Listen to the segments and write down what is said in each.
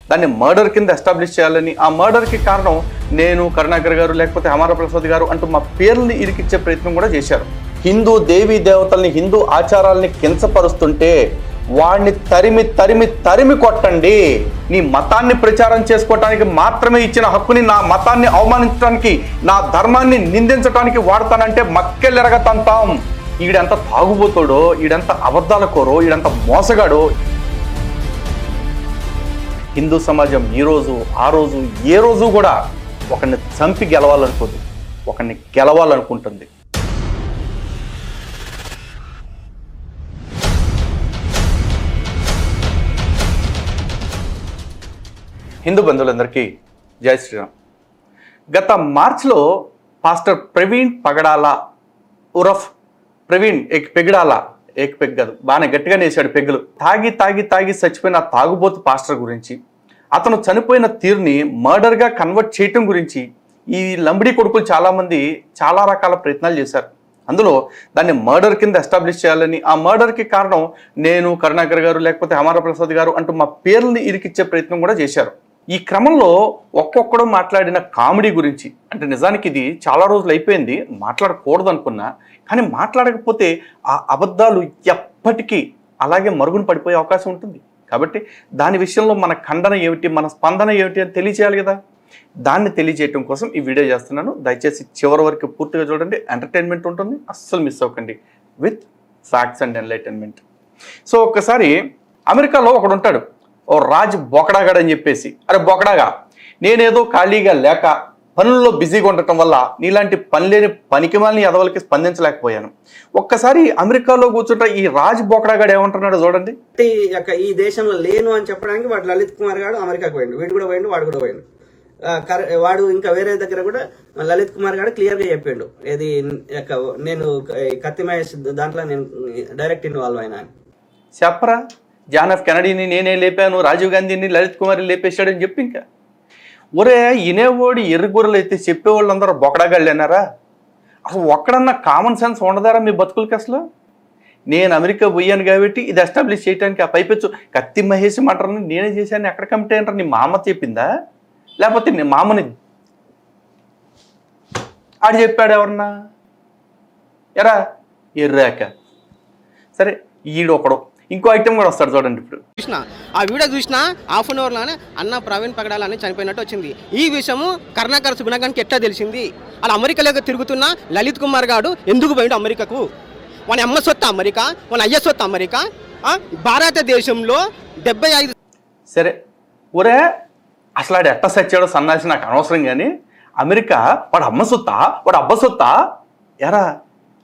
దాన్ని మర్డర్ కింద ఎస్టాబ్లిష్ చేయాలని, ఆ మర్డర్కి కారణం నేను, కరుణాకర్ గారు, లేకపోతే అమర ప్రసాద్ గారు అంటూ మా పేర్లని ఇరికిచ్చే ప్రయత్నం కూడా చేశారు. హిందూ దేవీ దేవతల్ని, హిందూ ఆచారాలని కించపరుస్తుంటే వాడిని తరిమి తరిమి తరిమి కొట్టండి. నీ మతాన్ని ప్రచారం చేసుకోవటానికి మాత్రమే ఇచ్చిన హక్కుని నా మతాన్ని అవమానించడానికి, నా ధర్మాన్ని నిందించడానికి వాడతానంటే మక్కెలెరగతంతాం. ఈడెంత తాగుబోతాడో, ఈడెంత అబద్ధాల కోరో, ఈడంత మోసగాడో. హిందూ సమాజం ఈ రోజు ఆ రోజు ఏ రోజు కూడా ఒకరిని చంపి గెలవాలనుకోదు, ఒకరిని గెలవాలనుకుంటుంది. హిందూ బంధువులందరికీ జై శ్రీరామ్. గత మార్చిలో పాస్టర్ ప్రవీణ్ పగడాల ఉరఫ్ ప్రవీణ్ పెగడాల పెగ్ కాదు, బాగానే గట్టిగానే వేసాడు పెగ్గులు. తాగి తాగి తాగి చచ్చిపోయిన తాగుబోతు పాస్టర్ గురించి, అతను చనిపోయిన తీరుని మర్డర్గా కన్వర్ట్ చేయటం గురించి ఈ లంబడి కొడుకులు చాలామంది చాలా రకాల ప్రయత్నాలు చేశారు. అందులో దాన్ని మర్డర్ కింద ఎస్టాబ్లిష్ చేయాలని, ఆ మర్డర్కి కారణం నేను, కరుణాకర్ గారు, లేకపోతే అమర ప్రసాద్ గారు అంటూ మా పేర్లని ఇరికిచ్చే ప్రయత్నం కూడా చేశారు. ఈ క్రమంలో ఒక్కొక్కడు మాట్లాడిన కామెడీ గురించి, అంటే నిజానికి ఇది చాలా రోజులు అయిపోయింది, మాట్లాడకూడదు అనుకున్నా, కానీ మాట్లాడకపోతే ఆ అబద్ధాలు ఎప్పటికీ అలాగే మరుగున పడిపోయే అవకాశం ఉంటుంది. కాబట్టి దాని విషయంలో మన ఖండన ఏమిటి, మన స్పందన ఏమిటి అని తెలియచేయాలి కదా. దాన్ని తెలియజేయటం కోసం ఈ వీడియో చేస్తున్నాను. దయచేసి చివరి వరకు పూర్తిగా చూడండి, ఎంటర్టైన్మెంట్ ఉంటుంది, అస్సలు మిస్ అవ్వకండి, with facts and enlightenment. So ఒక్కసారి అమెరికాలో ఒకడు ఉంటాడు, ఓ రాజ్ బొకడాగాడు అని చెప్పేసి. అరే బొకడాగా, నేనేదో ఖాళీగా లేక పనుల్లో బిజీగా ఉండటం వల్ల నీలాంటి పనిలేని పనికిమాలని ఎదవలకి స్పందించలేకపోయాను. ఒక్కసారి అమెరికాలో కూర్చుంటే ఈ రాజ్ బొకడాగాడు ఏమంటున్నాడు చూడండి. ఈ దేశంలో లేను అని చెప్పడానికి వాడు లలిత్ కుమార్ గారు అమెరికాకు పోయిండు, వీడు కూడా పోయిండు, వాడు కూడా పోయిండు. వాడు ఇంకా వేరే దగ్గర కూడా లలిత్ కుమార్ గారు క్లియర్ గా చెప్పిండు, ఏది నేను కత్తి మహేష్ దాంట్లో నేను డైరెక్ట్ ఇన్వాల్వ్ అయినా అని. చెప్పరా, జాన్ ఎఫ్ కెనడీని నేనే లేపాను, రాజీవ్ గాంధీని లలిత్ కుమార్ లేపేశాడని చెప్పి. ఇంకా ఒరే ఇనేవాడు ఎర్రగొర్రెలు అయితే చెప్పేవాళ్ళు అందరూ బొకడాగాళ్ళు అన్నారా? అసలు ఒక్కడన్నా కామన్ సెన్స్ ఉండదారా మీ బతుకులకి? అసలు నేను అమెరికా పోయాను కాబట్టి ఇది ఎస్టాబ్లిష్ చేయడానికి ఆ పైపెచ్చు కత్తి మహేష్ అంటారని నేనే చేశాను, ఎక్కడ కమిటీ అంటారు? నీ మామ చెప్పిందా, లేకపోతే నీ మామని ఆడు చెప్పాడు ఎవరన్నా? ఎరా ఎర్రాక. సరే ఈడొకడు ఇంకో ఐటెం కూడా వస్తాడు చూడండి. ఇప్పుడు ఆ వీడియో చూసినా హాఫ్ అన్ అవర్లోనే అన్న ప్రవీణ్ పగడాలని చనిపోయినట్టు వచ్చింది. ఈ విషయము కరుణాకర్ సుగుణగానికి ఎట్లా తెలిసింది? అలా అమెరికాలోకి తిరుగుతున్న లలిత్ కుమార్ గారు ఎందుకు పోయిండు అమెరికాకు? మన అమ్మ సొత్తు అమెరికా, మన అయ్య సొత్తు అమెరికా. భారతదేశంలో 75. సరే ఒరే, అసలు ఆడు ఎట్ట సచ్చాడో సన్నాసి నాకు అనవసరం. కానీ అమెరికా వాడు అమ్మ సొత్తా, వాడు అబ్బ సొత్తా? ఎరా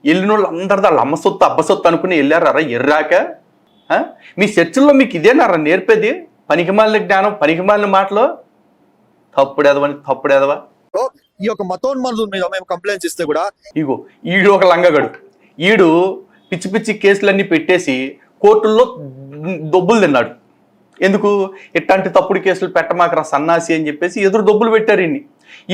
వెళ్ళిన వాళ్ళు అందరిది వాళ్ళ అమ్మ సొత్తు అబ్బ సొత్తు అనుకుని వెళ్ళారా ఎర్రాక? మీ చర్చల్లో మీకు ఇదేనారా నేర్పేది? పనికిమాలిన జ్ఞానం, పనికిమాలిన మాటలు, తప్పుడేదవా. ఈ యొక్క మతోన్మాదుల మీద మేము కంప్లైంట్స్ ఇస్తే కూడా ఇగో ఈడు ఒక లంగగడు, ఈడు పిచ్చి పిచ్చి కేసులన్నీ పెట్టేసి కోర్టుల్లో దొబ్బులు తిన్నాడు. ఎందుకు? ఇట్లాంటి తప్పుడు కేసులు పెట్టమాకరా సన్నాసి అని చెప్పేసి ఎదురు దొబ్బులు పెట్టారు.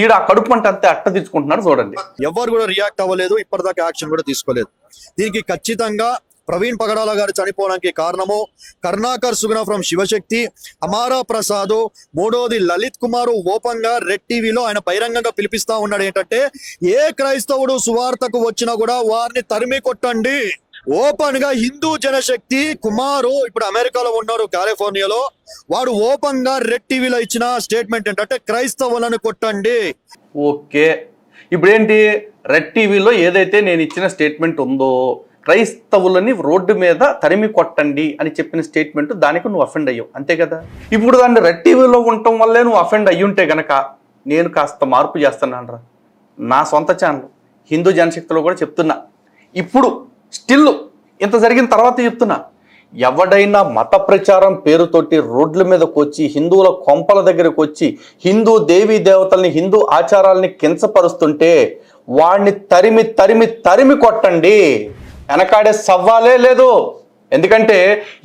ఈడు ఆ కడుపు అంటే అంతే అట్ట తీసుకుంటున్నాడు చూడండి. ఎవరు కూడా రియాక్ట్ అవ్వలేదు, ఇప్పటిదాకా యాక్షన్ కూడా తీసుకోలేదు. దీనికి ఖచ్చితంగా ప్రవీణ్ పగడాల గారు చనిపోవడానికి కారణము కరుణాకర్ సుగుణ ఫ్రమ్ శివశక్తి, అమారా ప్రసాద్, మూడోది లలిత్ కుమార్ ఓపెన్ గా రెడ్ టీవీలో ఆయన బహిరంగంగా పిలిపిస్తా ఉన్నాడు ఏంటంటే, ఏ క్రైస్తవుడు సువార్తకు వచ్చినా కూడా వారిని తరిమి కొట్టండి. ఓపెన్ గా హిందూ జనశక్తి కుమారు ఇప్పుడు అమెరికాలో ఉన్నారు, కాలిఫోర్నియాలో. వాడు ఓపెన్ గా రెడ్ టీవీలో ఇచ్చిన స్టేట్మెంట్ ఏంటంటే క్రైస్తవులను కొట్టండి. ఓకే, ఇప్పుడేంటి రెడ్ టీవీలో ఏదైతే నేను ఇచ్చిన స్టేట్మెంట్ ఉందో, క్రైస్తవులని రోడ్డు మీద తరిమి కొట్టండి అని చెప్పిన స్టేట్మెంట్, దానికి నువ్వు అఫెండ్ అయ్యావు అంతే కదా. ఇప్పుడు దాన్ని రెడ్ టీవీలో ఉండటం వల్లే నువ్వు అఫెండ్ అయ్యుంటే గనక నేను కాస్త మార్పు చేస్తున్నాను రా. నా సొంత ఛానల్ హిందూ జనశక్తిలో కూడా చెప్తున్నా, ఇప్పుడు స్టిల్ ఇంత జరిగిన తర్వాత చెప్తున్నా, ఎవడైనా మత ప్రచారం పేరుతోటి రోడ్ల మీదకి వచ్చి హిందువుల కొంపల దగ్గరకు వచ్చి హిందూ దేవీ దేవతల్ని, హిందూ ఆచారాలని కించపరుస్తుంటే వాడిని తరిమి తరిమి తరిమి కొట్టండి. వెనకాడే సవాలే లేదు. ఎందుకంటే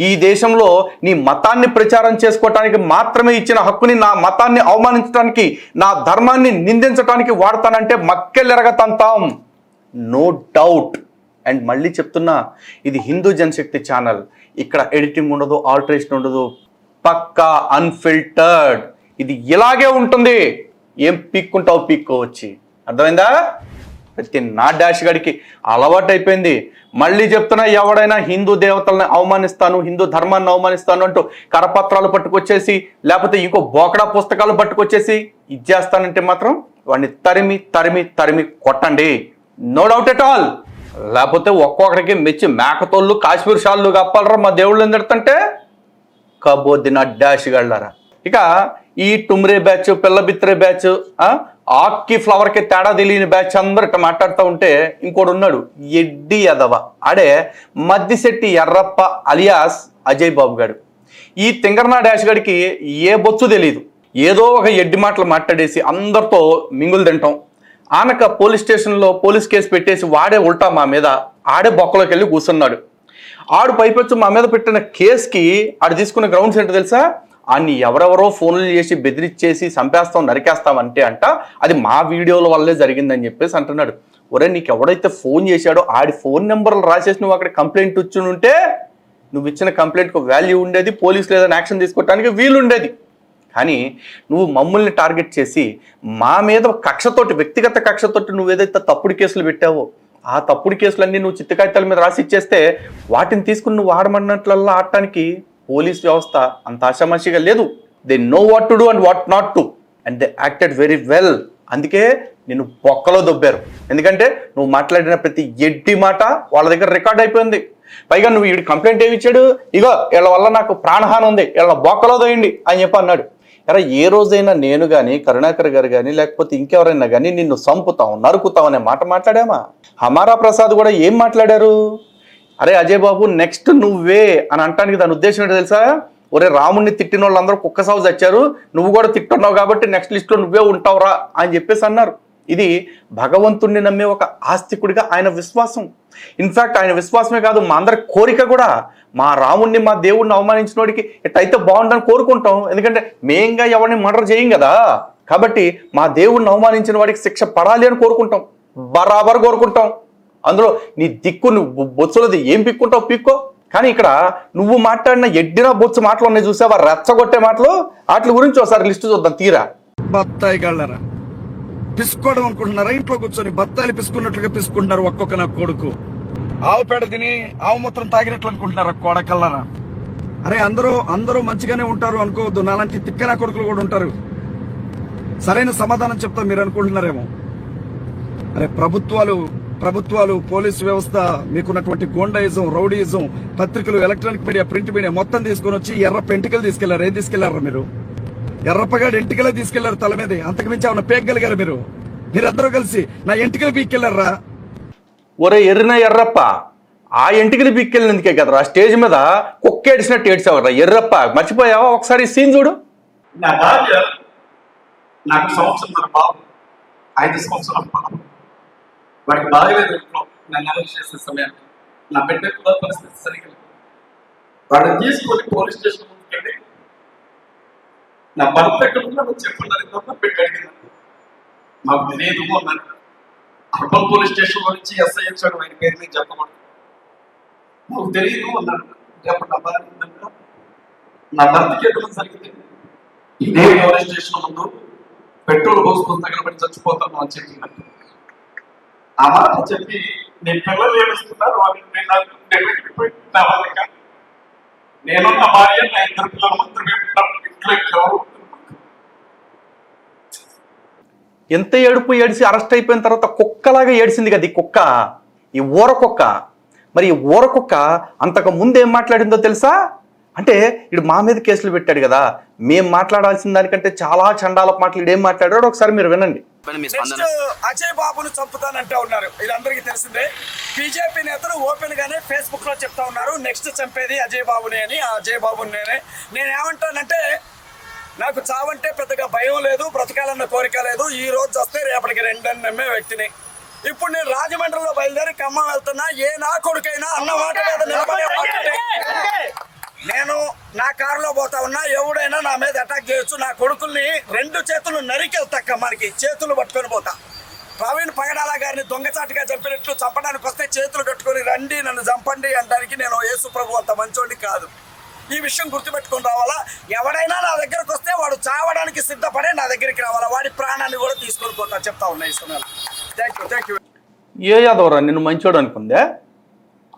ఈ దేశంలో నీ మతాన్ని ప్రచారం చేసుకోవటానికి మాత్రమే ఇచ్చిన హక్కుని నా మతాన్ని అవమానించడానికి, నా ధర్మాన్ని నిందించడానికి వాడతానంటే మక్కెలెరగతంతాం, నో డౌట్. అండ్ మళ్ళీ చెప్తున్నా, ఇది హిందూ జనశక్తి ఛానల్, ఇక్కడ ఎడిటింగ్ ఉండదు, ఆల్టరేషన్ ఉండదు, పక్కా అన్ఫిల్టర్డ్. ఇది ఇలాగే ఉంటుంది. ఏం పీక్కుంటావు పీక్కోవచ్చి. అర్థమైందా? ప్రతి నా డాష్ గడికి అలవాటు అయిపోయింది. మళ్ళీ చెప్తున్నా, ఎవడైనా హిందూ దేవతలను అవమానిస్తాను, హిందూ ధర్మాన్ని అవమానిస్తాను అంటూ కరపత్రాలు పట్టుకొచ్చేసి లేకపోతే ఇంకో బోకడా పుస్తకాలు పట్టుకొచ్చేసి ఇచ్చేస్తానంటే మాత్రం వాడిని తరిమి తరిమి తరిమి కొట్టండి. No doubt at all. లేకపోతే ఒక్కొక్కడికి మెచ్చి మేకతోళ్ళు కాశ్మీర్ షాళ్ళు కప్పాలరా మా దేవుళ్ళు ఎందుకంటే కబోద్దిన డాష్ గళ్ళారా. ఇక ఈ టుమ్రే బ్యాచ్, పిల్ల బిత్రే బ్యాచ్, ఆక్కి ఫ్లవర్కి తేడా తెలియని బ్యాచ్ అందరూ ఇట్లా మాట్లాడుతూ ఉంటే ఇంకోటి ఉన్నాడు ఎడ్డి యదవ. ఆడే మద్దిశెట్టి ఎర్రప్ప అలియాస్ అజయ్ బాబు గారు. ఈ తింగర్నా డాష్ గడికి ఏ బొచ్చు తెలియదు. ఏదో ఒక ఎడ్డి మాటలు మాట్లాడేసి అందరితో మింగులు తింటాం. ఆనక పోలీస్ స్టేషన్లో పోలీస్ కేసు పెట్టేసి వాడే ఉల్టా మా మీద ఆడే బొక్కలోకి వెళ్ళి కూర్చున్నాడు. ఆడు పైపెచ్చు మా మీద పెట్టిన కేసుకి ఆడు తీసుకున్న గ్రౌండ్స్ ఏంటో తెలుసా? అన్ని ఎవరెవరో ఫోన్లు చేసి బెదిరించేసి చంపేస్తాం నరికేస్తాం అంటే అది మా వీడియోల వల్లే జరిగిందని చెప్పేసి అంటున్నాడు. ఒరే, నీకు ఎవడైతే ఫోన్ చేశాడో ఆడి ఫోన్ నెంబర్లు రాసేసి నువ్వు అక్కడ కంప్లైంట్ ఇచ్చి ఉంటే నువ్వు ఇచ్చిన కంప్లైంట్కు వాల్యూ ఉండేది, పోలీసులు ఏదైనా యాక్షన్ తీసుకోవడానికి వీలు ఉండేది. కానీ నువ్వు మమ్మల్ని టార్గెట్ చేసి మా మీద కక్షతోటి, వ్యక్తిగత కక్షతోటి నువ్వు ఏదైతే తప్పుడు కేసులు పెట్టావో ఆ తప్పుడు కేసులన్నీ నువ్వు చిత్తకాయితాల మీద రాసి ఇచ్చేస్తే వాటిని తీసుకుని నువ్వు ఆడమన్నట్లల్లా ఆడటానికి పోలీస్ వ్యవస్థ అంత ఆషామాషిగా లేదు. They know what to do and what not to and they acted very well. అందుకే నిన్ను బొక్కలో దొబ్బారు. ఎందుకంటే నువ్వు మాట్లాడిన ప్రతి ఎడ్డి మాట వాళ్ళ దగ్గర రికార్డ్ అయిపోయింది. పైగా నువ్వు వీడి కంప్లైంట్ ఏమి ఇచ్చాడు? ఇగో వీళ్ళ వల్ల నాకు ప్రాణహాని ఉంది, వీళ్ళ బొక్కలో దోయండి అని చెప్పి అన్నాడు. ఎరా, ఏ రోజైనా నేను కానీ కరుణాకర్ గారు కానీ లేకపోతే ఇంకెవరైనా కానీ నిన్ను చంపుతాం నరుకుతాం అనే మాట మాట్లాడామా? హమారా ప్రసాద్ కూడా ఏం మాట్లాడారు? అరే అజయ్ బాబు, నెక్స్ట్ నువ్వే అని అంటానికి దాని ఉద్దేశం ఏంటో తెలుసా? ఒరే, రాముడిని తిట్టిన వాళ్ళందరూ కుక్క సాగు చచ్చారు, నువ్వు కూడా తిట్టున్నావు కాబట్టి నెక్స్ట్ లిస్ట్లో నువ్వే ఉంటావురా అని చెప్పేసి అన్నారు. ఇది భగవంతుణ్ణి నమ్మే ఒక ఆస్తికుడిగా ఆయన విశ్వాసం. ఇన్ఫ్యాక్ట్ ఆయన విశ్వాసమే కాదు, మా అందరి కోరిక కూడా. మా రాముణ్ణి, మా దేవుడిని అవమానించిన వాడికి ఎట్టయితే బాగుండని కోరుకుంటాం. ఎందుకంటే మేంగా ఎవరిని మర్డర్ చేయం కదా. కాబట్టి మా దేవుడిని అవమానించిన వాడికి శిక్ష పడాలి అని కోరుకుంటాం, బరాబర్ కోరుకుంటాం. అందులో నీ దిక్కు, నువ్వు బొత్సులది ఏం పిక్కుంటావు పిక్కో. కానీ ఇక్కడ నువ్వు మాట్లాడిన ఎడ్డిన బొత్సు మాటలు ఉన్నాయి చూసావా, రెచ్చగొట్టే మాటలు, వాటి గురించి ఒకసారి లిస్టు చూద్దాం తీరా. బత్తాయి గళ్ళరా పిసుకోవడం అనుకుంటున్నారా? ఇంట్లో కూర్చొని బత్తాయిలు పిసుకున్నట్లుగా పిసుకుంటున్నారు ఒక్కొక్క నా కొడుకు. ఆవు పేడ తిని ఆవు మూత్రం తాగినట్లు అనుకుంటున్నారా కోడకల్లరా? అరే, అందరూ మంచిగానే ఉంటారు అనుకోవద్దు. నాలాంటి తిక్కనా కొడుకులు కూడా ఉంటారు. సరైన సమాధానం చెప్తా మీరు అనుకుంటున్నారేమో. అరే, ప్రభుత్వాలు పోలీసు వ్యవస్థ మీకున్నటువంటి గోండాయిజం, రౌడీయిజం, పత్రికలు, ఎలక్ట్రానిక్ మీడియా, ప్రింట్ మీడియా మొత్తం తీసుకొని వచ్చి ఎర్రప్ప ఎంటికలు తీసుకెళ్లారు. ఏం తీసుకెళ్లారా మీరు? ఎర్రప్పగాడు ఎంటికలే తీసుకెళ్లారు తల మీద. అంతకుమించి ఏమన్నా పేగలిగారు మీరు? మీరందరూ కలిసి నా ఎంటికలు పీక్కెళ్లారా? ఒరే ఎర్రిన ఎర్రప్ప, ఆ ఎంటికలు పీక్కెళ్ళినందుకే కదరా స్టేజ్ మీద కుక్క ఏడిసినట్టు ఏడ్చావరా ఎర్రప్ప. మర్చిపోయావా? ఒకసారి సీన్ చూడు. నా భార్య నాకు సంవత్సరం బాబు, 5 సంవత్సరాల బాబు. వాడికి బాగలేదు ఇంట్లో. నన్ను అరెస్ట్ చేసే సమయానికి నా బిడ్డ కూడా పరిస్థితి సరిగ్గా లేదు. వాడిని తీసుకొని పోలీస్ స్టేషన్ ముందుకెళ్ళి నా భర్త ఎక్కడ ఉన్నాడో చెప్పండి తప్ప బిడ్డ అడిగింది. మాకు తెలియదు అన్నాను. అర్బన్ పోలీస్ స్టేషన్ నుంచి ఎస్ఐ వచ్చాడు, ఆయన పేరు మీద చెప్పకూడదు. మాకు తెలియదు అన్నాడు. అప్పుడు నా భార్య ఉందంటే నా భర్తకి ఎదురు జరిగింది. ఇదే పోలీస్ స్టేషన్ ముందు పెట్రోల్ పోసుకొని తగలబడి చచ్చిపోతాను అని చెప్పిందండి. ఆ మాట చెప్పి నేను పిల్లలు ఏడుస్తున్నారు, నేను నా భార్య నా 2 పిల్లలు మాత్రమే ఇంట్లో. ఎంత ఏడుపు ఏడిసి అరెస్ట్ అయిపోయిన తర్వాత కుక్కలాగా ఏడిసింది కదా ఈ కుక్క, ఈ ఊర కుక్క. మరి ఈ ఊర కుక్క అంతకు ముందు ఏం మాట్లాడిందో తెలుసా? అంటే ఇడు మా మీద కేసులు పెట్టాడు కదా, మేము మాట్లాడాల్సిన దానికంటే చాలా చండాల మాటలు ఇడేం మాట్లాడాడు ఒకసారి మీరు వినండి. అజయ్ బాబును చంపుతానంటే ఉన్నారు, ఇది అందరికీ తెలిసిందే. బీజేపీ నేతలు ఓపెన్ గానే ఫేస్బుక్ లో చెప్తా ఉన్నారు, నెక్స్ట్ చంపేది అజయ్ బాబునే అని. ఆ అజయ్ బాబుని నేను ఏమంటానంటే, నాకు చావంటే పెద్దగా భయం లేదు, బ్రతకాలన్న కోరిక లేదు. ఈ రోజు వస్తే రేపటికి 2 నమ్మే వ్యక్తిని. ఇప్పుడు నేను రాజమండ్రిలో బయలుదేరి ఖమ్మం వెళ్తున్నా. ఏ నా కొడుకైనా అన్న మాట మీద నిలబడే, నేను నా కారులో పోతా ఉన్నా, ఎవడైనా నా మీద అటాక్ చేయొచ్చు. నా కొడుకుల్ని 2 చేతులు నరికెళ్తా, ఖమ్మానికి చేతులు పట్టుకొని పోతా. ప్రవీణ్ పగడాల గారిని దొంగచాటుగా చంపినట్లు చంపడానికి వస్తే చేతులు కట్టుకొని రండి నన్ను చంపండి అనడానికి నేను యేసు ప్రభు అంత మంచోడిని కాదు. ఈ విషయం గుర్తుపెట్టుకొని రావాలా. ఎవడైనా నా దగ్గరకు వస్తే వాడు చావడానికి సిద్ధపడే నా దగ్గరికి రావాలా, వాడి ప్రాణాన్ని కూడా తీసుకొని పోతా చెప్తా ఉన్నాయి ఈ సమయంలో. Thank you. ఏ యాదవరా నిన్ను మంచోడు అనుకుందే?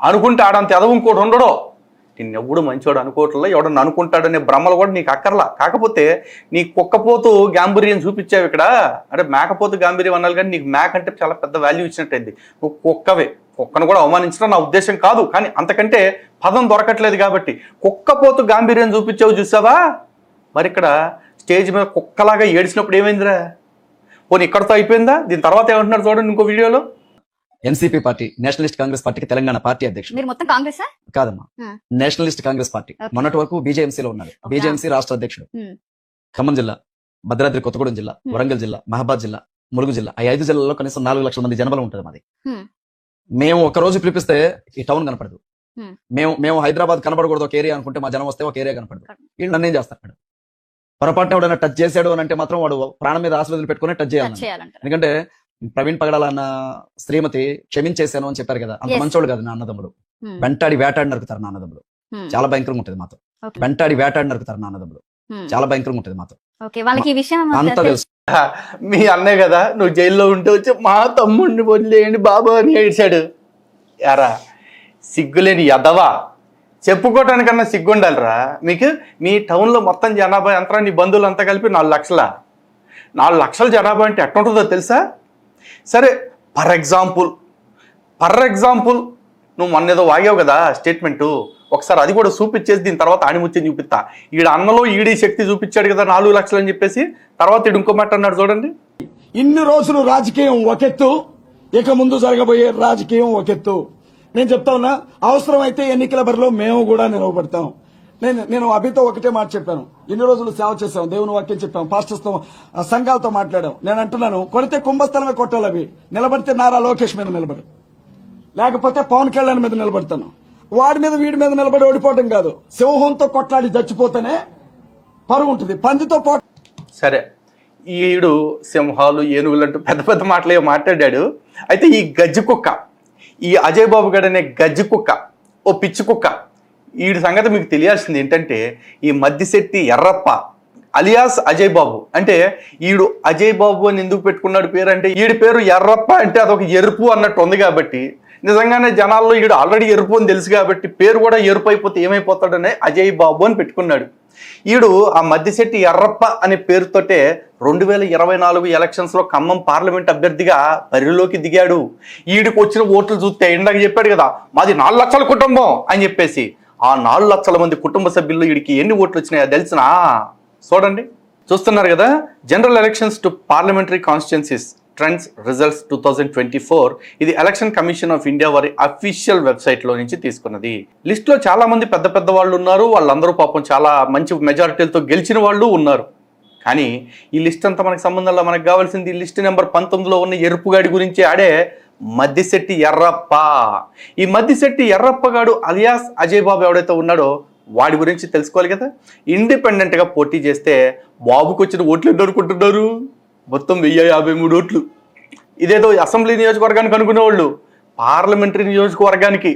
అనుకుంటే ఆడంత ఎదవ ఇంకోటి ఉండడో. నిన్నెప్పుడు మంచోడు అనుకోవట్లే, ఎవడన్నా అనుకుంటాడనే భ్రమలు కూడా నీకు అక్కర్లా. కాకపోతే నీ కుక్కపోతు గాంభీర్యం చూపించావు ఇక్కడ. అంటే మేకపోతు గాంభీర్యం అనాలి, కానీ నీకు మేక అంటే చాలా పెద్ద వాల్యూ ఇచ్చినట్టయింది. నువ్వు కుక్కవే. కుక్కను కూడా అవమానించడం నా ఉద్దేశం కాదు, కానీ అంతకంటే పదం దొరకట్లేదు కాబట్టి కుక్కపోతు గాంభీర్యం చూపించావు చూసావా. మరి ఇక్కడ స్టేజ్ మీద కుక్కలాగా ఏడిచినప్పుడు ఏమైందిరా? పోనీ ఇక్కడతో అయిపోయిందా? దీని తర్వాత ఏమంటున్నారు చూడండి ఇంకో వీడియోలో. ఎన్సీపీ పార్టీ, నేషనలిస్ట్ కాంగ్రెస్ పార్టీకి తెలంగాణ పార్టీ అధ్యక్షుడు. మీరు మొత్తం కాంగ్రెస్ కాదమ్మా, నేషనలిస్ట్ కాంగ్రెస్ పార్టీ. మొన్నటి వరకు బీజేఎంసీలో ఉన్నారు. బీజేఎంసీ రాష్ట్ర అధ్యక్షుడు. ఖమ్మం జిల్లా, భద్రాద్రి కొత్తగూడెం జిల్లా, వరంగల్ జిల్లా, మహబాద్ జిల్లా, ములుగు జిల్లా, ఈ 5 జిల్లాల్లో కనీసం 4 లక్షల మంది జనబలం ఉంటుంది మాది. మేము ఒక రోజు పిలిపిస్తే ఈ టౌన్ కనపడదు. మేము హైదరాబాద్ కనపడకూడదు ఒక ఏరియా అనుకుంటే మా జనం వస్తే ఒక ఏరియా కనపడదు. వీళ్ళు నన్నేం చేస్తారు? పొరపాటున ఎవడైనా టచ్ చేశాడు అని అంటే మాత్రం వాడు ప్రాణం మీద ఆశ వదిలిపెట్టుకుని టచ్ చేయాలి. ఎందుకంటే ప్రవీణ్ పగడాల అన్న శ్రీమతి క్షమించేశాను అని చెప్పారు కదా, అంత మంచోడు కాదు నా అన్నదమ్ముడు. వెంటాడి వేటాడి నరుకుతారు నా అన్నదమ్ముడు. చాలా భయంకరంగా ఉంటుంది మాతో. వెంటాడి వేటాడి నరుకుతారు నా అన్నదమ్ముడు. చాలా భయంకరంగా ఉంటుంది మాతో. అంతా తెలుసు. మీ అన్నే కదా నువ్వు జైల్లో ఉంటే వచ్చి మా తమ్ముడిని వదిలేయండి బాబా అని ఏడ్చాడు. యారా సిగ్గులేని యదవా, చెప్పుకోవటానికన్నా సిగ్గు ఉండాలిరా మీకు. మీ టౌన్లో మొత్తం జనాభా ఎంత? నీ బంధువులు అంతా కలిపి 4 లక్షల. 4 లక్షల జనాభా అంటే ఎట్లుంటుందో తెలుసా? సరే ఫర్ ఎగ్జాంపుల్ నువ్వు మొన్న ఏదో వాగావు కదా స్టేట్మెంటు, ఒకసారి అది కూడా చూపించేసి దీని తర్వాత ఆణిముత్యం చూపిస్తా. ఈడ అన్నలో ఈడీ శక్తి చూపించాడు కదా 4 లక్షలు అని చెప్పేసి. తర్వాత ఈడు ఇంకో మాట అన్నాడు చూడండి. ఇన్ని రోజులు రాజకీయం ఒకెత్తు, ఇక ముందు జరగబోయే రాజకీయం ఒకెత్తు. నేను చెప్తా ఉన్నా, అవసరమైతే ఎన్నికల బరిలో మేము కూడా నిలవబడతాం. నేను అభితో ఒకటే మాట చెప్పాను. ఇన్ని రోజులు సేవ చేశాం, దేవుని వాక్యం చెప్పాం, పాస్టర్స్తో సంఘాలతో మాట్లాడాం. నేను అంటున్నాను, కొడితే కుంభస్థలమే కొట్టాలి. అవి నిలబడితే నారా లోకేష్ మీద నిలబడు, లేకపోతే పవన్ కళ్యాణ్ మీద నిలబడతాను. వాడి మీద వీడి మీద నిలబడి ఓడిపోవడం కాదు, సింహంతో కొట్లాడి చచ్చిపోతేనే పరుగు ఉంటుంది, పందితో పోట. సరే ఈడు సింహాలు ఏనుగులు అంటూ పెద్ద పెద్ద మాటలు మాట్లాడాడు. అయితే ఈ గజ్జి కుక్క, ఈ అజయ్ బాబు గడ్ అనే గజ్జి కుక్క, ఓ పిచ్చి కుక్క, ఈడి సంగతి మీకు తెలియాల్సింది ఏంటంటే ఈ మద్దిశెట్టి ఎర్రప్ప అలియాస్ అజయ్ బాబు. అంటే ఈడు అజయ్ బాబు అని ఎందుకు పెట్టుకున్నాడు పేరు అంటే, ఈడి పేరు ఎర్రప్ప అంటే అదొక ఎరుపు అన్నట్టు ఉంది కాబట్టి, నిజంగానే జనాల్లో ఈడు ఆల్రెడీ ఎరుపు అని తెలుసు కాబట్టి పేరు కూడా ఎరుపు అయిపోతే ఏమైపోతాడనే అజయ్ బాబు అని పెట్టుకున్నాడు. ఈడు ఆ మద్దిశెట్టి ఎర్రప్ప అనే పేరుతోటే 2024 ఎలక్షన్స్లో ఖమ్మం పార్లమెంట్ అభ్యర్థిగా బరిలోకి దిగాడు. ఈడికి వచ్చిన ఓట్లు చూస్తే ఇందాక చెప్పాడు కదా మాది 4 లక్షల కుటుంబం అని చెప్పేసి, ఆ 4 లక్షల మంది కుటుంబ సభ్యుల్లో వీడికి ఎన్ని ఓట్లు వచ్చినాయో తెలిసినా చూడండి. చూస్తున్నారు కదా, general elections to parliamentary constituencies trends results 2024. ఇది ఎలక్షన్ కమిషన్ ఆఫ్ ఇండియా వారి అఫీషియల్ వెబ్సైట్లో నుంచి తీసుకున్నది. లిస్ట్లో చాలా మంది పెద్ద పెద్ద వాళ్ళు ఉన్నారు. వాళ్ళందరూ పాపం చాలా మంచి మెజారిటీలతో గెలిచిన వాళ్ళు ఉన్నారు. కానీ ఈ లిస్ట్ అంతా మనకు సంబంధంలో మనకు కావాల్సింది లిస్ట్ నెంబర్ 19లో ఉన్న ఎరుపుగాడి గురించి. ఆడే మద్దిశెట్టి ఎర్రప్ప. ఈ మద్దిశెట్టి ఎర్రప్పగాడు అలియాస్ అజయ్ బాబు ఎవడైతే ఉన్నాడో వాడి గురించి తెలుసుకోవాలి కదా. ఇండిపెండెంట్గా పోటీ చేస్తే బాబుకి వచ్చిన ఓట్లు ఎంత అనుకుంటున్నారు? మొత్తం 1053 ఓట్లు. ఇదేదో అసెంబ్లీ నియోజకవర్గానికి అనుకునేవాళ్ళు, పార్లమెంటరీ నియోజకవర్గానికి.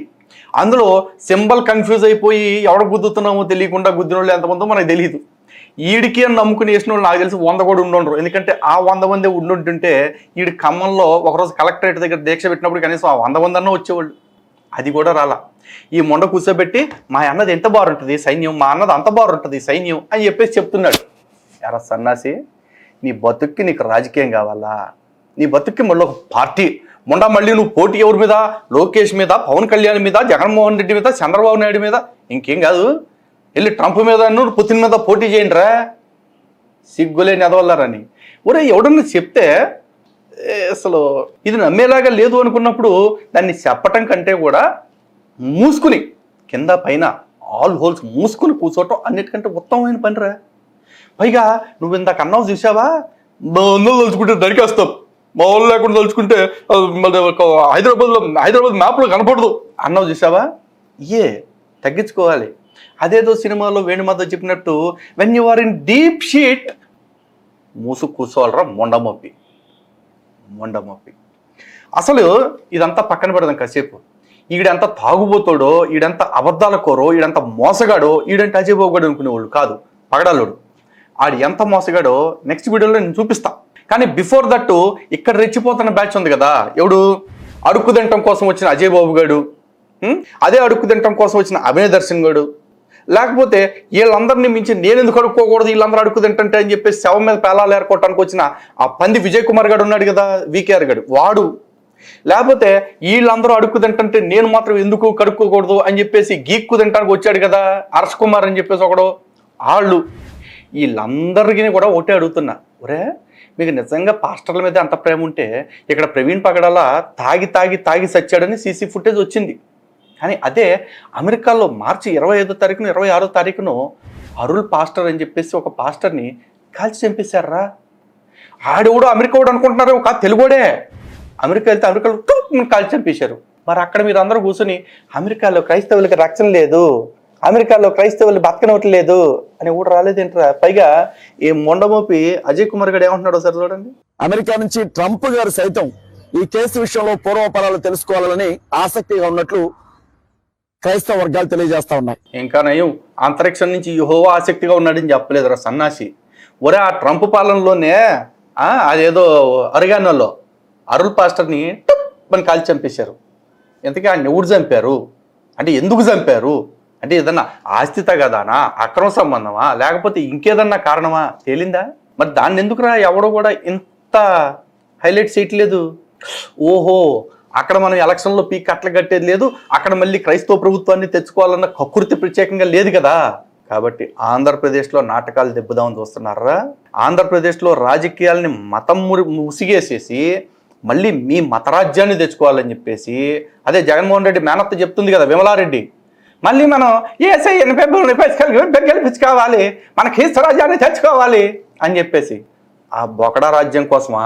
అందులో సింబల్ కన్ఫ్యూజ్ అయిపోయి ఎవడ గుద్దుతున్నామో తెలియకుండా గుద్దిన వాళ్ళు ఎంతమందో మనకు తెలియదు. ఈడికి అని నమ్ముకుని వేసిన వాళ్ళు నాకు తెలిసి 100 కూడా ఉండుండరు. ఎందుకంటే ఆ 100 మంది ఉండుంటుంటే ఈడి ఖమ్మంలో ఒకరోజు కలెక్టరేట్ దగ్గర దీక్ష పెట్టినప్పుడు కనీసం ఆ 100 మంది అన్నా వచ్చేవాళ్ళు. అది కూడా రాలా. ఈ మొండ కూర్చోబెట్టి మా అన్నది ఎంత బాగుంటుంది సైన్యం, మా అన్నది అంత బాగుంటుంది సైన్యం అని చెప్పేసి చెప్తున్నాడు. ఎరా సన్నాసి, నీ బతుక్కి నీకు రాజకీయం కావాలా? నీ బతుక్కి మళ్ళీ ఒక పార్టీ మొండ. మళ్ళీ నువ్వు పోటీ ఎవరి మీద? లోకేష్ మీద, పవన్ కళ్యాణ్ మీద, జగన్మోహన్ రెడ్డి మీద, చంద్రబాబు నాయుడు మీద, ఇంకేం కాదు. వెళ్ళి ట్రంప్ మీద, పుతిన్ మీద పోటీ చేయండి రా, సిగ్గులేని ఎదవల్లారని. ఒరే ఎవడన్నా చెప్తే అసలు ఇది నమ్మేలాగా లేదు అనుకున్నప్పుడు దాన్ని చెప్పటం కంటే కూడా మూసుకుని కింద పైన ఆల్ హోల్స్ మూసుకుని కూర్చోవటం అన్నిటికంటే ఉత్తమమైన పనిరా. పైగా నువ్వు ఇందాక అన్నావు చూసావా, మా వాళ్ళు తలుచుకుంటే దరికేస్తాం, మా వాళ్ళు లేకుండా తలుచుకుంటే హైదరాబాద్ మ్యాప్లో కనపడదు అన్నావు చూసావా. తగ్గించుకోవాలి. అదేదో సినిమాలో వేణుమాధవ్ చెప్పినట్టు when you are in deep shit మూసుకు కూర్చోవాలరా మొండమొప్పి. అసలు ఇదంతా పక్కన పెడదాం కాసేపు. ఈడంత తాగుబోతాడో, ఈడంత అబద్ధాల కోరో, ఈడంత మోసగాడో, ఈడంటే అజయ్ బాబు గాడు అనుకునేవాళ్ళు కాదు. పగడాలోడు ఆడు ఎంత మోసగాడో నెక్స్ట్ వీడియోలో నేను చూపిస్తా. కానీ బిఫోర్ దట్ ఇక్కడ రెచ్చిపోతున్న బ్యాచ్ ఉంది కదా, ఎవడు అడుక్కు తినటం కోసం వచ్చిన అజయ్ బాబు గాడు, అదే అడుక్కు తినటం కోసం వచ్చిన అభినయ్ దర్శన్ గాడు, లేకపోతే వీళ్ళందరినీ మించి నేను ఎందుకు అడుక్కోకూడదు వీళ్ళందరూ అడుక్కు తింటుంటే అని చెప్పేసి శవం మీద పేలాలు ఏర్కోవటానికి వచ్చిన ఆ పంది విజయ్ కుమార్ గారు ఉన్నాడు కదా, వికేఆర్ గాడు వాడు, లేకపోతే వీళ్ళందరూ అడుక్కు తింటుంటే నేను మాత్రం ఎందుకు కడుక్కోకూడదు అని చెప్పేసి గీక్కు తినడానికి వచ్చాడు కదా హర్ష్ కుమార్ అని చెప్పేసి ఒకడు, వాళ్ళు వీళ్ళందరికీ కూడా ఒకటే అడుగుతున్నా, ఒరే మీకు నిజంగా పాస్టర్ల మీద అంత ప్రేమ ఉంటే ఇక్కడ ప్రవీణ్ పగడాల తాగి తాగి తాగి సచ్చాడని సీసీ ఫుటేజ్ వచ్చింది. కానీ అదే అమెరికాలో మార్చి 25వ తారీఖున 26వ తారీఖును అరుల్ పాస్టర్ అని చెప్పేసి ఒక పాస్టర్ని కాల్చి చంపేశారా. ఆడెవడో అమెరికా వాడు అనుకుంటున్నారు, ఒక తెలుగుడే. అమెరికా వెళ్తే అమెరికాలో కాల్చి చంపేశారు. మరి అక్కడ మీరు అందరూ కూర్చొని అమెరికాలో క్రైస్తవులకి రక్షణ లేదు, అమెరికాలో క్రైస్తవులు బతకనవట్లేదు అని కూడా రాలేదేంట్రా. పైగా ఈ మొండమోపి అజయ్ కుమార్ గారు ఏమంటున్నాడో సార్ చూడండి. అమెరికా నుంచి ట్రంప్ గారు సైతం ఈ కేసు విషయంలో పూర్వపరాలు తెలుసుకోవాలని ఆసక్తిగా ఉన్నట్లు క్రైస్తవ వర్గాలు తెలియజేస్తా ఉన్నాయి. ఇంకా నయం అంతరిక్షం నుంచి యెహోవా ఆసక్తిగా ఉన్నాడని చెప్పలేదురా సన్నాసి. ఒరే ఆ ట్రంప్ పాలనలోనే అదేదో అరిగానోలో అరుల్ పాస్టర్ని టప్పని కాల్చి చంపేశారు. ఇంతకీ ఆయన ఎవరు చంపారు అంటే, ఎందుకు చంపారు అంటే, ఏదన్నా ఆస్తి తగదానా, అక్రమ సంబంధమా, లేకపోతే ఇంకేదన్నా కారణమా తేలిందా? మరి దాన్ని ఎందుకురా ఎవడో కూడా ఇంత హైలైట్ చేయట్లేదు. ఓహో అక్కడ మనం ఎలక్షన్లో పీక్ కట్టలు కట్టేది లేదు, అక్కడ మళ్ళీ క్రైస్తవ ప్రభుత్వాన్ని తెచ్చుకోవాలన్న కకృతి ప్రత్యేకంగా లేదు కదా. కాబట్టి ఆంధ్రప్రదేశ్లో నాటకాలు దెబ్బదామని చూస్తున్నారా. ఆంధ్రప్రదేశ్లో రాజకీయాలని మతం ముసిగేసేసి మళ్ళీ మీ మతరాజ్యాన్ని తెచ్చుకోవాలని చెప్పేసి, అదే జగన్మోహన్ రెడ్డి మేనత్త చెప్తుంది కదా విమలారెడ్డి, మళ్ళీ మనం ఏసై 80 గెలిపించుకోవాలి, మన క్రీస్తు రాజ్యాన్ని తెచ్చుకోవాలి అని చెప్పేసి ఆ బొకడా రాజ్యం కోసమా?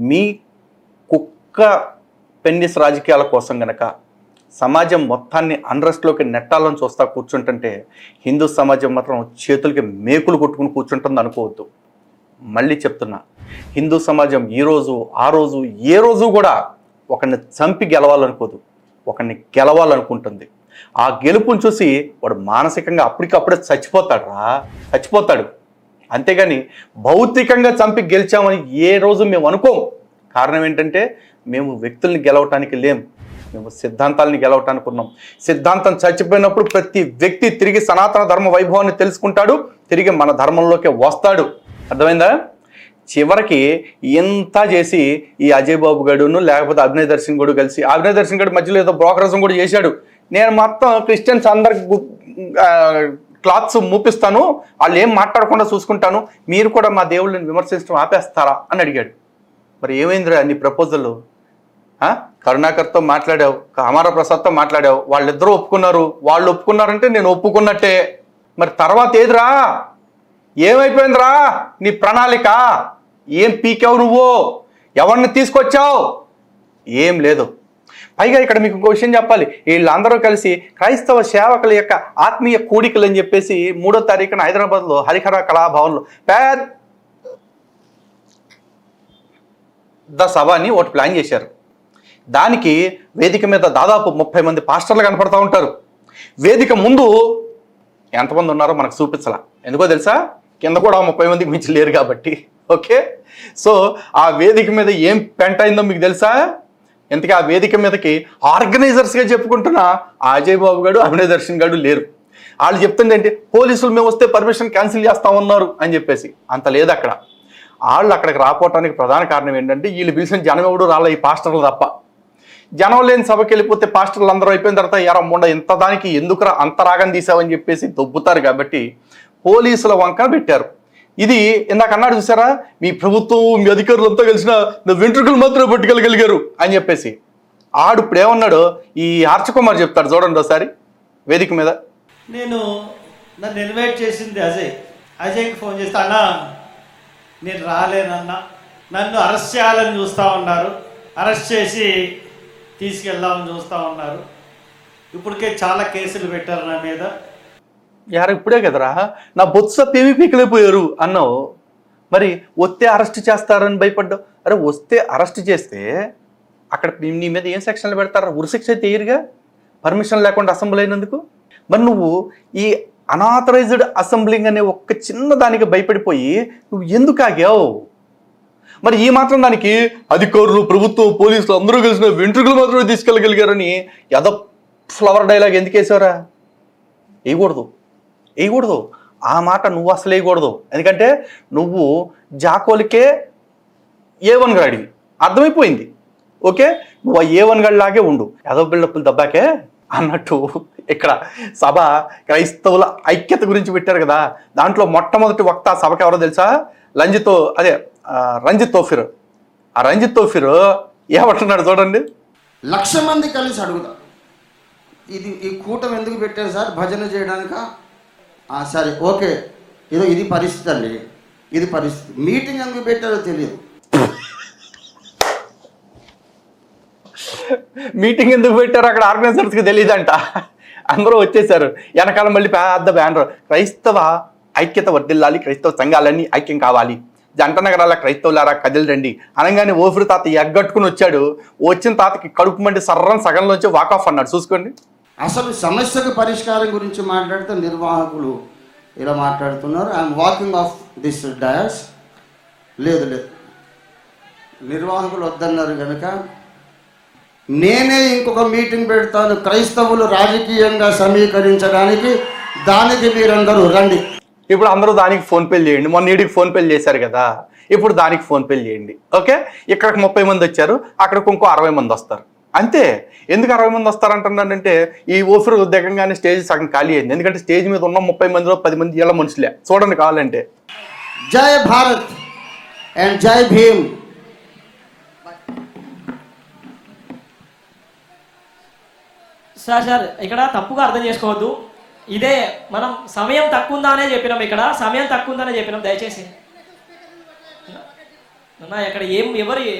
మీ కుక్క పెన్నిస్ రాజకీయాల కోసం గనక సమాజం మొత్తాన్ని అన్రెస్ట్లోకి నెట్టాలని చూస్తా కూర్చుంటుంటే హిందూ సమాజం మాత్రం చేతులకి మేకులు కొట్టుకుని కూర్చుంటుంది అనుకోవద్దు. మళ్ళీ చెప్తున్నా, హిందూ సమాజం ఈరోజు ఆ రోజు ఏ రోజు కూడా ఒకరిని చంపి గెలవాలనుకోదు, ఒకరిని గెలవాలనుకుంటుంది. ఆ గెలుపుని చూసి వాడు మానసికంగా అప్పటికప్పుడే చచ్చిపోతాడు. అంతేగాని భౌతికంగా చంపి గెలిచామని ఏ రోజు మేము అనుకోం. కారణం ఏంటంటే మేము వ్యక్తుల్ని గెలవటానికి లేం, మేము సిద్ధాంతాలని గెలవటానికి ఉన్నాం. సిద్ధాంతం చచ్చిపోయినప్పుడు ప్రతి వ్యక్తి తిరిగి సనాతన ధర్మ వైభవాన్ని తెలుసుకుంటాడు, తిరిగి మన ధర్మంలోకి వస్తాడు. అర్థమైందా? చివరికి ఎంత చేసి ఈ అజయ్ బాబు గడును లేకపోతే అభినయ్ దర్శన్ గడు కలిసి, అభినయ్ దర్శన్ గడు మధ్యలో ఏదో బ్రోకరిజం కూడా చేశాడు. నేను మొత్తం క్రిస్టియన్స్ అందరికి క్లాత్స్ మూపిస్తాను, వాళ్ళు ఏం మాట్లాడకుండా చూసుకుంటాను, మీరు కూడా మా దేవుళ్ళని విమర్శించడం ఆపేస్తారా అని అడిగాడు. మరి ఏమైందిరా నీ ప్రపోజల్? కరుణాకర్తో మాట్లాడావు, అమర ప్రసాద్తో మాట్లాడావు, వాళ్ళిద్దరూ ఒప్పుకున్నారు. వాళ్ళు ఒప్పుకున్నారంటే నేను ఒప్పుకున్నట్టే. మరి తర్వాత ఏదిరా, ఏమైపోయిందిరా నీ ప్రణాళిక? ఏం పీకావు నువ్వు? ఎవరిని తీసుకొచ్చావు? ఏం లేదు. పైగా ఇక్కడ మీకు ఇంకో విషయం చెప్పాలి, వీళ్ళందరూ కలిసి క్రైస్తవ సేవకుల యొక్క ఆత్మీయ కూడికలు అని చెప్పేసి 3వ తారీఖున హైదరాబాద్లో హరిహర కళాభవన్లో పెద్ద సభని ఒకటి ప్లాన్ చేశారు. దానికి వేదిక మీద దాదాపు 30 మంది పాస్టర్లు కనపడతా ఉంటారు. వేదిక ముందు ఎంతమంది ఉన్నారో మనకు చూపించాల. ఎందుకో తెలుసా? కింద కూడా 30 మందికి మించి లేరు కాబట్టి. ఓకే, సో ఆ వేదిక మీద ఏం పెంట అయిందో మీకు తెలుసా? ఇంతకీ ఆ వేదిక మీదకి ఆర్గనైజర్స్గా చెప్పుకుంటున్న అజయ్ బాబు గారు, అభినయ్ దర్శన్ గారు లేరు. వాళ్ళు చెప్తుంది ఏంటి, పోలీసులు మేము వస్తే పర్మిషన్ క్యాన్సిల్ చేస్తామన్నారు అని చెప్పేసి. అంత లేదు అక్కడ. వాళ్ళు అక్కడికి రాకపోవటానికి ప్రధాన కారణం ఏంటంటే వీళ్ళు పిలిచిన జనం ఎవడు రాలే, ఈ పాస్టర్లు తప్ప. జనం లేని సభకి వెళ్ళిపోతే పాస్టర్లు అందరూ అయిపోయిన తర్వాత ఎరమ్మండ ఇంత దానికి ఎందుకు అంత రాగం తీసావని చెప్పేసి దొబ్బుతారు. కాబట్టి పోలీసుల వంక పెట్టారు. ఇది ఇందాక అన్నాడు చూసారా, మీ ప్రభుత్వం మీ అధికారులంతా కలిసిన వెంట్రుకలు మాత్రమే పట్టుకెళ్ళగలిగారు అని చెప్పేసి. ఆడు ఇప్పుడు ఏమన్నాడు, ఈ హర్ష కుమార్ చెప్తాడు చూడండి ఒకసారి వేదిక మీద. నన్ను ఇన్వైట్ చేసింది అజయ్కి ఫోన్ చేస్తే, అన్నా నేను రాలేనన్నా, నన్ను అరెస్ట్ చేయాలని చూస్తూ ఉన్నారు, అరెస్ట్ చేసి తీసుకెళ్దామని చూస్తూ ఉన్నారు, ఇప్పటికే చాలా కేసులు పెట్టారు నా మీద. యారు ఇప్పుడే కదరా నా బొత్స పీవీపీకిలేపోయారు అన్నావు, మరి వస్తే అరెస్ట్ చేస్తారని భయపడ్డావు. అరే వస్తే అరెస్ట్ చేస్తే అక్కడ నీ మీద ఏం సెక్షన్లు పెడతారు? ఉరిశిక్ష అయితే తీయరుగా, పర్మిషన్ లేకుండా అసెంబ్లీ అయినందుకు. మరి నువ్వు ఈ అనాథరైజ్డ్ అసెంబ్లింగ్ అనే ఒక్క చిన్న దానికి భయపడిపోయి నువ్వు ఎందుకు ఆగావు? మరి ఈ మాత్రం దానికి అధికారులు, ప్రభుత్వం, పోలీసులు అందరూ కలిసిన వెంట్రుకలు మాత్రమే తీసుకెళ్ళగలిగారని ఏదో ఫ్లవర్ డైలాగ్ ఎందుకు వేసావురా? వేయకూడదు. ఆ మాట నువ్వు అసలు వేయకూడదు. ఎందుకంటే నువ్వు జాకోలికే A1 గాడివి, అర్థమైపోయింది. ఓకే, నువ్వు ఆ A1 గాడిలాగే ఉండు, ఏదో బిల్డప్పులు దబ్బాకే అన్నట్టు. ఇక్కడ సభ క్రైస్తవుల ఐక్యత గురించి పెట్టారు కదా, దాంట్లో మొట్టమొదటి వక్త సభకి ఎవరో తెలుసా? రంజిత్ తోఫిర్. ఆ రంజిత్ తోఫిర్ ఏమంటున్నాడు చూడండి. 1,00,000 మంది కలిసి అడుగుదాం, ఈ కూటమి ఎందుకు పెట్టారు సార్? భజన చేయడానిక? సరే, ఓకే, ఇది పరిస్థితి అండి, ఇది పరిస్థితి. మీటింగ్ ఎందుకు పెట్టారో తెలియదు. మీటింగ్ ఎందుకు పెట్టారో అక్కడ ఆర్గనైజర్స్కి తెలియదంట. అందరూ వచ్చేసారు, వెనకాల మళ్ళీ పెద్ద బ్యానర్, క్రైస్తవ ఐక్యత వర్ధిల్లాలి, క్రైస్తవ సంఘాలన్నీ ఐక్యం కావాలి, జంట నగరాల క్రైస్తవులారా కదిలిరండి అనగానే ఓఫిర్ తాత ఎగ్గట్టుకుని వచ్చాడు. వచ్చిన తాతకి కడుపు మండి సగంలోంచి వాకాఫ్ అన్నాడు. చూసుకోండి. అసలు సమస్యకు పరిష్కారం గురించి మాట్లాడితే నిర్వాహకులు ఇలా మాట్లాడుతున్నారు. I'm walking of this dais. లేదు, నిర్వాహకులు వద్దన్నారు కనుక నేనే ఇంకొక మీటింగ్ పెడతాను, క్రైస్తవులు రాజకీయంగా సమీకరించడానికి. దానికి మీరందరూ రండి. ఇప్పుడు అందరూ దానికి ఫోన్పే చేయండి. మొన్న ఈడికి ఫోన్పే చేశారు కదా, ఇప్పుడు దానికి ఫోన్పే చేయండి. ఓకే, ఇక్కడికి 30 మంది వచ్చారు, అక్కడికి ఇంకో 60 మంది వస్తారు. అంతే. ఎందుకు 60 మంది వస్తారంటున్నాడంటే ఈ ఓఫర్ దిగంగానే స్టేజ్ సగం ఖాళీ అయింది. ఎందుకంటే స్టేజ్ మీద ఉన్న 30 మందిలో 10 మంది ఇలా మనుషులే. చూడండి కావాలంటే. జై భారత్ అండ్ జై భీమ్. సార్ ఇక్కడ తప్పుగా అర్థం చేసుకోవద్దు. ఇదే మనం సమయం తక్కువ ఉందానే చెప్పినాం, ఇక్కడ సమయం తక్కువ ఉందనే చెప్పినాం. దయచేసి అన్నా ఇక్కడ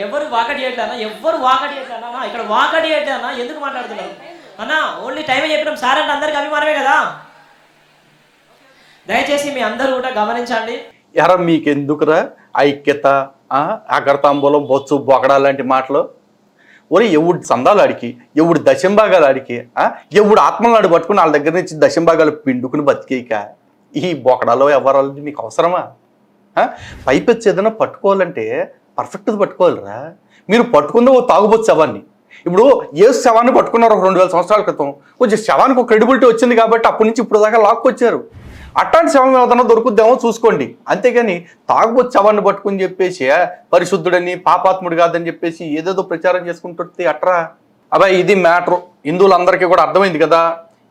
ఎవరు వాకటి చేయట్లేనా? ఎవ్వరు వాకటి చేయట్లేనా? ఇక్కడ వాకటి చేయట్లేనా? ఎందుకు మాట్లాడుతున్నారు అన్నా? ఓన్లీ టైమే చెప్పినాం. సార్ అంటే అందరికి అభిమానమే కదా. దయచేసి మీ అందరూ కూడా గమనించండి. ఎరా మీకెందుకురా ఐక్యత, అగరతాంబూలం, బొత్సు, బొకడా లాంటి మాటలు? ఒరే ఎవడు సందాలు ఆడికి, ఎవడు దశంభాగాలు ఆడికి, ఎవడు ఆత్మలాడు పట్టుకుని వాళ్ళ దగ్గర నుంచి దశంభాగాలు పిండుకుని బతికేక ఈ బొకడాలో ఎవరాలి మీకు అవసరమా? పైపెచ్చి ఏదైనా పట్టుకోవాలంటే పర్ఫెక్ట్గా పట్టుకోవాలిరా. మీరు పట్టుకుందో ఓ తాగుబోతు శవాన్ని. ఇప్పుడు ఏ శవాన్ని పట్టుకున్నారు 2000 సంవత్సరాల క్రితం, కొంచెం శవానికి ఒక క్రెడిబిలిటీ వచ్చింది కాబట్టి అప్పటి నుంచి ఇప్పుడు దాకా లాక్కొచ్చారు. అట్లాంటి శవం ఏదైనా దొరుకుద్దేమో చూసుకోండి. అంతేగాని తాగుబోతు శవాన్ని పట్టుకుని చెప్పేసి పరిశుద్ధుడని, పాపాత్ముడు కాదని చెప్పేసి ఏదేదో ప్రచారం చేసుకుంటుంటే అట్రా. అబ్బాయి ఇది మ్యాటర్ హిందువులందరికీ కూడా అర్థమైంది కదా.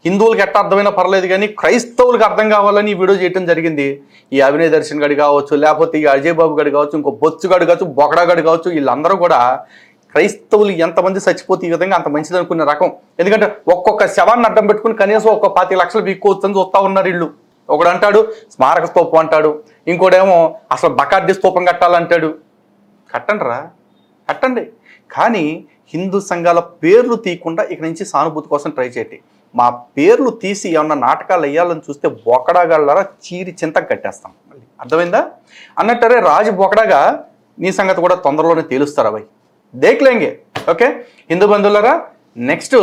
హిందువులకి ఎట్లా అర్థమైనా పర్లేదు, కానీ క్రైస్తవులకు అర్థం కావాలని ఈ వీడియో చేయడం జరిగింది. ఈ అభినయ్ దర్శన్ గడి కావచ్చు, లేకపోతే ఈ అజయ్ బాబు గడి కావచ్చు, ఇంకో బొచ్చు గడి కావచ్చు, బొకడా గడి కావచ్చు, వీళ్ళందరూ కూడా క్రైస్తవులు ఎంతమంది చచ్చిపోతే ఈ విధంగా అంత మంచిది అనుకునే రకం. ఎందుకంటే ఒక్కొక్క శవాన్ని అడ్డం పెట్టుకుని కనీసం ఒక 25 లక్షలు బీక్కోవచ్చని చూస్తూ ఉన్నారు వీళ్ళు. ఒకడు అంటాడు స్మారక స్తూపం అంటాడు, ఇంకోడేమో అసలు బకార్డి స్తూపం కట్టాలంటాడు. కట్టండి, కానీ హిందూ సంఘాల పేర్లు తీయకుండా ఇక నుంచి సానుభూతి కోసం ట్రై చేయండి. మా పేర్లు తీసి ఏమన్నా నాటకాలు వేయాలని చూస్తే బొకడాగాళ్ళరా చీరి చింతకు కట్టేస్తాం. మళ్ళీ అర్థమైందా? అన్నట్టరే రాజు బొకడాగా నీ సంగతి కూడా తొందరలోనే తేలుస్తారు అబ్బాయి, దేక్లేంగే. ఓకే హిందూ బంధువులరా, నెక్స్ట్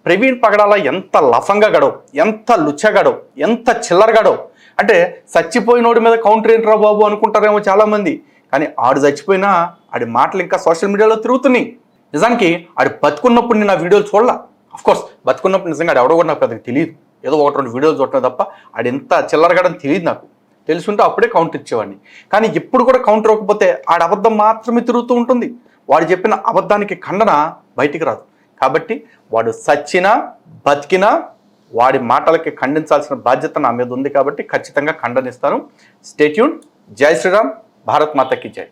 ప్రవీణ్ పగడాల ఎంత లఫంగా గడవు, ఎంత లుచ్చగడవు, ఎంత చిల్లరగడవు. అంటే చచ్చిపోయినోడి మీద కౌంటర్ ఏంట్రా బాబు అనుకుంటారేమో చాలామంది, కానీ ఆడు చచ్చిపోయినా ఆడి మాటలు ఇంకా సోషల్ మీడియాలో తిరుగుతున్నాయి. నిజానికి ఆడు బతుకున్నప్పుడు నేను ఆ వీడియోలు చూడాల. అఫ్కోర్స్ బతుకున్నప్పుడు నిజంగా ఆడు ఎవడో కూడా నాకు పెద్దగా తెలియదు, ఏదో 1-2 వీడియోలు చూడటం తప్ప ఆడు ఎంత చిల్లరగడని తెలియదు. నాకు తెలుసుంటే అప్పుడే కౌంటర్ ఇచ్చేవాడిని. కానీ ఇప్పుడు కూడా కౌంటర్ ఇవ్వకపోతే ఆడ అబద్ధం మాత్రమే తిరుగుతూ ఉంటుంది. వాడు చెప్పిన అబద్ధానికి ఖండన బయటికి రాదు. కాబట్టి వాడు సచ్చినా బతికినా వాడి మాటలకి ఖండించాల్సిన బాధ్యత నా మీద ఉంది. కాబట్టి ఖచ్చితంగా ఖండనిస్తాను. Stay tune. జై శ్రీరామ్. భారత్ మాతకి జై.